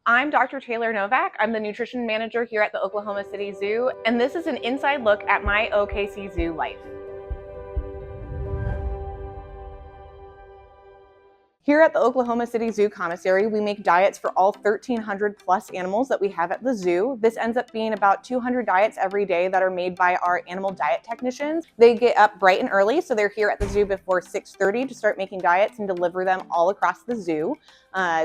I'm Dr. Taylor Novak. I'm the nutrition manager here at the Oklahoma City Zoo, and this is an inside look at my OKC Zoo life. Here at the Oklahoma City Zoo Commissary, we make diets for all 1,300 plus animals that we have at the zoo. This ends up being about 200 diets every day that are made by our animal diet technicians. They get up bright and early, so they're here at the zoo before 6:30 to start making diets and deliver them all across the zoo.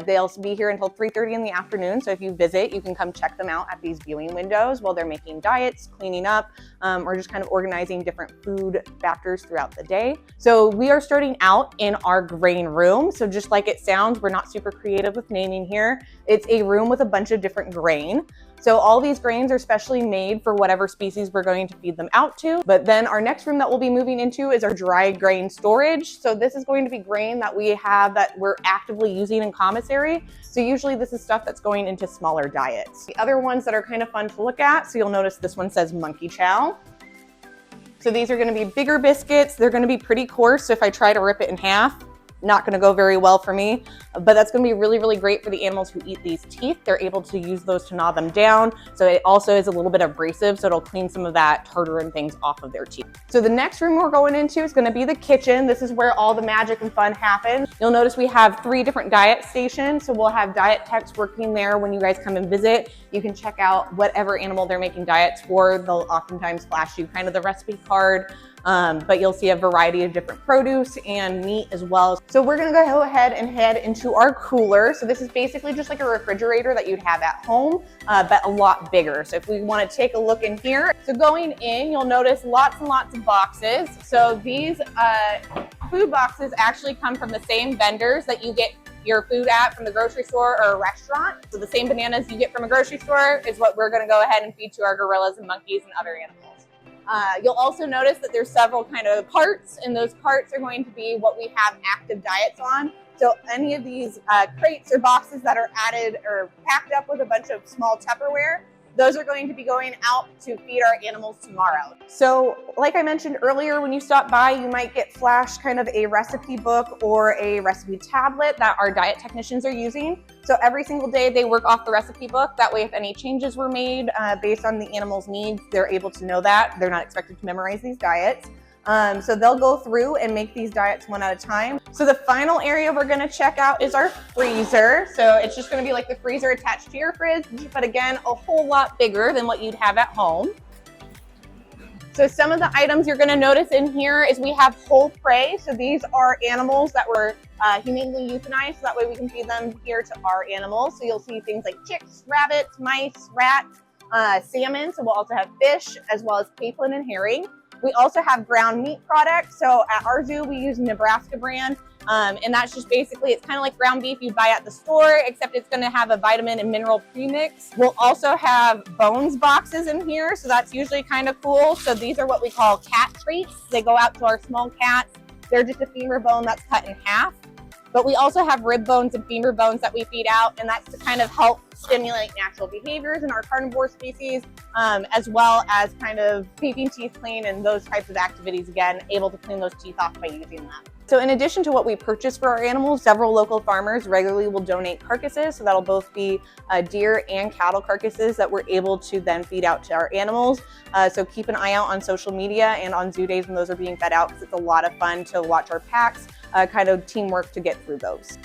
They'll be here until 3:30 in the afternoon, so if you visit, you can come check them out at these viewing windows while they're making diets, cleaning up, or just kind of organizing different food factors throughout the day. So we are starting out in our grain room. So just like it sounds, we're not super creative with naming here. It's a room with a bunch of different grain. So all these grains are specially made for whatever species we're going to feed them out to. But then our next room that we'll be moving into is our dry grain storage. So this is going to be grain that we have that we're actively using in commissary. So usually this is stuff that's going into smaller diets. The other ones that are kind of fun to look at, so you'll notice this one says monkey chow. So these are going to be bigger biscuits. They're going to be pretty coarse. So if I try to rip it in half, not going to go very well for me, but that's going to be really, really great for the animals who eat these teeth. They're able to use those to gnaw them down. So it also is a little bit abrasive, so it'll clean some of that tartar and things off of their teeth. So the next room we're going into is going to be the kitchen. This is where all the magic and fun happens. You'll notice we have 3 different diet stations. So we'll have diet techs working there when you guys come and visit. You can check out whatever animal they're making diets for. They'll oftentimes flash you kind of the recipe card. But you'll see a variety of different produce and meat as well. So we're gonna go ahead and head into our cooler. So this is basically just like a refrigerator that you'd have at home, but a lot bigger. So if we wanna take a look in here, so going in, you'll notice lots and lots of boxes. So these food boxes actually come from the same vendors that you get your food at from the grocery store or a restaurant. So the same bananas you get from a grocery store is what we're gonna go ahead and feed to our gorillas and monkeys and other animals. You'll also notice that there's several kind of carts, and those carts are going to be what we have active diets on. So any of these crates or boxes that are added or packed up with a bunch of small Tupperware, those are going to be going out to feed our animals tomorrow. So like I mentioned earlier, when you stop by, you might get flashed kind of a recipe book or a recipe tablet that our diet technicians are using. So every single day they work off the recipe book. That way, if any changes were made based on the animal's needs, they're able to know that. They're not expected to memorize these diets. So they'll go through and make these diets one at a time. So the final area we're gonna check out is our freezer. So it's just gonna be like the freezer attached to your fridge, but again, a whole lot bigger than what you'd have at home. So some of the items you're gonna notice in here is we have whole prey. So these are animals that were humanely euthanized, so that way we can feed them here to our animals. So you'll see things like chicks, rabbits, mice, rats, salmon. So we'll also have fish, as well as capelin and herring. We also have ground meat products. So at our zoo, we use Nebraska brand. And that's just basically, it's kind of like ground beef you buy at the store, except it's gonna have a vitamin and mineral premix. We'll also have bones boxes in here. So that's usually kind of cool. So these are what we call cat treats. They go out to our small cats. They're just a femur bone that's cut in half. But we also have rib bones and femur bones that we feed out, and that's to kind of help stimulate natural behaviors in our carnivore species, as well as kind of keeping teeth clean and those types of activities, again, able to clean those teeth off by using them. So in addition to what we purchase for our animals, several local farmers regularly will donate carcasses. So that'll both be deer and cattle carcasses that we're able to then feed out to our animals. So keep an eye out on social media and on zoo days when those are being fed out, because it's a lot of fun to watch our packs kind of teamwork to get through those.